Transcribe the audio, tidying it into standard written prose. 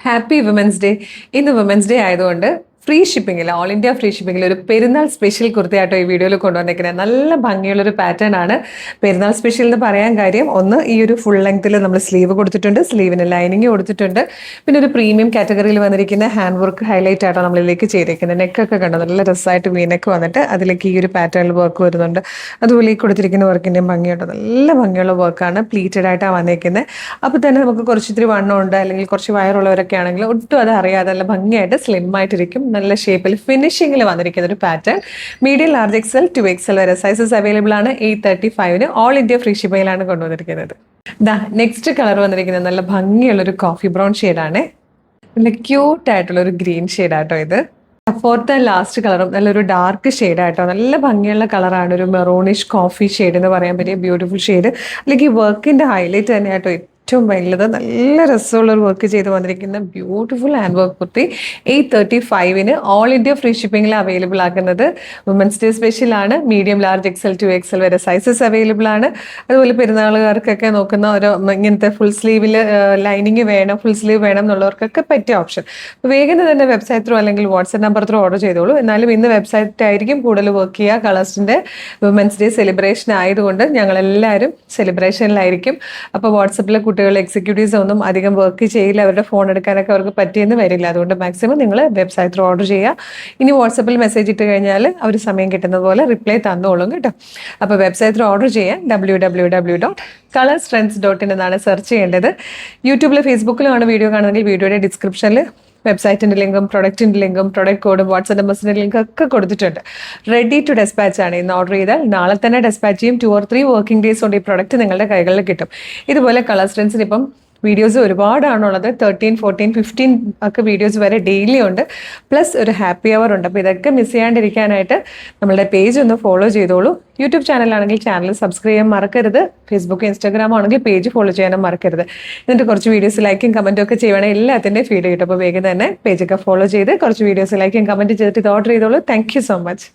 Happy women's day. ഇന്ന് women's day ആയതുകൊണ്ട് free ഷിപ്പിംഗിൽ, all India free ഷിപ്പിംഗിൽ ഒരു പെരുന്നാൾ സ്പെഷ്യൽ കുർത്തിയാട്ടോ ഈ വീഡിയോയിൽ കൊണ്ടുവന്നിരിക്കുന്നത്. നല്ല ഭംഗിയുള്ളൊരു പാറ്റേൺ ആണ്. പെരുന്നാൾ സ്പെഷ്യൽ എന്ന് പറയാൻ കാര്യം, ഒന്ന് ഈ ഒരു ഫുൾ ലെങ്ത്തിൽ നമ്മൾ സ്ലീവ് കൊടുത്തിട്ടുണ്ട്, സ്ലീവിന് ലൈനിങ് കൊടുത്തിട്ടുണ്ട്. പിന്നെ ഒരു പ്രീമിയം കാറ്റഗറിയിൽ വന്നിരിക്കുന്ന ഹാൻഡ് വർക്ക് ഹൈലൈറ്റ് ആയിട്ടോ നമ്മളിലേക്ക് ചെയ്തിരിക്കുന്നത്. നെക്കൊക്കെ കണ്ടോ, നല്ല രസമായിട്ട് വീനക്ക് വന്നിട്ട് അതിലേക്ക് ഈ ഒരു പാറ്റേണിൽ വർക്ക് വരുന്നുണ്ട്. അതുപോലെ ഈ കൊടുത്തിരിക്കുന്ന വർക്കിൻ്റെയും ഭംഗിയുണ്ടോ, നല്ല ഭംഗിയുള്ള വർക്കാണ്. പ്ലീറ്റഡ് ആയിട്ടാണ് വന്നിരിക്കുന്നത്. അപ്പോൾ തന്നെ നമുക്ക് കുറച്ചിത്തിരി വണ്ണം ഉണ്ട്, അല്ലെങ്കിൽ കുറച്ച് വയറുള്ളവരൊക്കെ ആണെങ്കിൽ ഒട്ടും അത് അറിയാതെ നല്ല ഭംഗിയായിട്ട് സ്ലിം ആയിട്ടിരിക്കും. നല്ല ഷേപ്പിൽ ഫിനിഷിങ്ങിൽ വന്നിരിക്കുന്ന ഒരു pattern. Medium, large XL, 2XL വരെ സൈസസ് അവൈലബിൾ ആണ്. 835 ഓൾ ഇന്ത്യ ഫ്രീ ഷിപ്പിംഗിലാണ് കൊണ്ടുവന്നിരിക്കുന്നത്. നെക്സ്റ്റ് കളർ വന്നിരിക്കുന്നത് നല്ല ഭംഗിയുള്ളൊരു കോഫി ബ്രൗൺ ഷെയ്ഡാണ്. നല്ല ക്യൂട്ട് ആയിട്ടുള്ള ഒരു ഗ്രീൻ ഷെയ്ഡാട്ടോ ഇത്. ഫോർത്ത് ആൻഡ് ലാസ്റ്റ് കളറും നല്ലൊരു ഡാർക്ക് ഷെയ്ഡായിട്ടോ, നല്ല ഭംഗിയുള്ള കളറാണ്. ഒരു മെറൂണിഷ് കോഫി ഷെയ്ഡ് എന്ന് പറയാൻ പറ്റിയ ബ്യൂട്ടിഫുൾ ഷെയ്ഡ്. അല്ലെങ്കിൽ ഈ വർക്കിന്റെ ഹൈലൈറ്റ് തന്നെയാട്ടോ ഏറ്റവും വലുത്. നല്ല രസമുള്ള ഒരു വർക്ക് ചെയ്ത് വന്നിരിക്കുന്ന beautiful hand work kurti 835 all India free ഷിപ്പിംഗിൽ അവൈലബിൾ ആക്കുന്നത്. വുമൻസ് ഡേ സ്പെഷ്യൽ ആണ്. മീഡിയം, ലാർജ് എക്സൽ, 2XL വരെ സൈസസ് അവൈലബിൾ ആണ്. അതുപോലെ പെരുന്നാളുകാർക്കൊക്കെ നോക്കുന്ന ഒരു ഇങ്ങനത്തെ ഫുൾ സ്ലീവിൽ ലൈനിങ് വേണം, ഫുൾ സ്ലീവ് വേണം എന്നുള്ളവർക്കൊക്കെ പറ്റിയ ഓപ്ഷൻ. വേഗം തന്നെ വെബ്സൈറ്റ് ത്രൂ അല്ലെങ്കിൽ വാട്സ്ആപ്പ് നമ്പർ ത്രൂ ഓർഡർ ചെയ്തോളൂ. എന്നാലും ഇന്ന് വെബ്സൈറ്റ് ആയിരിക്കും കൂടുതൽ വർക്ക് ചെയ്യുക. കളേഴ്സിൻ്റെ വുമൻസ് ഡേ സെലിബ്രേഷൻ ആയതുകൊണ്ട് ഞങ്ങളെല്ലാവരും സെലിബ്രേഷനിലായിരിക്കും. അപ്പോൾ വാട്സപ്പിലെ കുട്ടികൾ എക്സിക്യൂട്ടീവ്സ് ഒന്നും അധികം വർക്ക് ചെയ്യില്ല, അവരുടെ ഫോൺ എടുക്കാനൊക്കെ അവർക്ക് പറ്റിയെന്ന് വരില്ല. അതുകൊണ്ട് മാക്സിമം നിങ്ങൾ വെബ്സൈറ്റ് ത്രൂ ഓർഡർ ചെയ്യുക. ഇനി വാട്സപ്പിൽ മെസ്സേജ് ഇട്ട് കഴിഞ്ഞാൽ അവർ സമയം കിട്ടുന്നത് പോലെ റിപ്ലൈ തന്നോളും കേട്ടോ. അപ്പോൾ വെബ്സൈറ്റ് ത്രൂ ഓർഡർ ചെയ്യാൻ www.colorstrends.in എന്നാണ് സെർച്ച് ചെയ്യേണ്ടത്. യൂട്യൂബിൽ, ഫേസ്ബുക്കിലുമാണ് വീഡിയോ കാണുന്നതെങ്കിൽ വീഡിയോയുടെ ഡിസ്ക്രിപ്ഷനിൽ വെബ്സൈറ്റിൻ്റെ ലിങ്കും പ്രൊഡക്റ്റിൻ്റെ ലിങ്കും പ്രൊഡക്റ്റ് കോഡും വാട്സ്ആപ്പ് നമ്പേഴ്സിൻ്റെ ലിങ്കും ഒക്കെ കൊടുത്തിട്ടുണ്ട്. റെഡി ടു ഡെസ്പാച്ച് ആണ്. ഇന്ന് ഓർഡർ ചെയ്താൽ നാളെ തന്നെ ഡെസ്പാച്ച് ചെയ്യും. 2 or 3 വർക്കിംഗ് ഡേയ്സ് കൊണ്ട് ഈ പ്രൊഡക്റ്റ് നിങ്ങളുടെ കൈകളിൽ കിട്ടും. ഇതുപോലെ കളർ സ്ട്രെൻസിന് ഇപ്പം വീഡിയോസ് ഒരുപാടാണുള്ളത്. 13, 14, 15 ഒക്കെ വീഡിയോസ് വരെ ഡെയിലി ഉണ്ട്. പ്ലസ് ഒരു ഹാപ്പി അവർ ഉണ്ട്. അപ്പോൾ ഇതൊക്കെ മിസ് ചെയ്യാണ്ടിരിക്കാനായിട്ട് നമ്മളുടെ പേജ് ഒന്ന് ഫോളോ ചെയ്തോളൂ. യൂട്യൂബ് ചാനലാണെങ്കിൽ ചാനൽ സബ്സ്ക്രൈബ് ചെയ്യാൻ മറക്കരുത്. ഫേസ്ബുക്ക്, ഇൻസ്റ്റാഗ്രാം ആണെങ്കിൽ പേജ് ഫോളോ ചെയ്യാനും മറക്കരുത്. എന്നിട്ട് കുറച്ച് വീഡിയോസ് ലൈക്കും കമൻറ്റും ഒക്കെ ചെയ്യുവാണെങ്കിൽ എല്ലാത്തിൻ്റെയും ഫീഡ് കിട്ടും. അപ്പോൾ വേഗം തന്നെ പേജൊക്കെ ഫോളോ ചെയ്ത് കുറച്ച് വീഡിയോസ് ലൈക്കും കമൻറ്റ് ചെയ്തിട്ട് ഇത് ഓർഡർ ചെയ്തോളൂ. Thank you so much.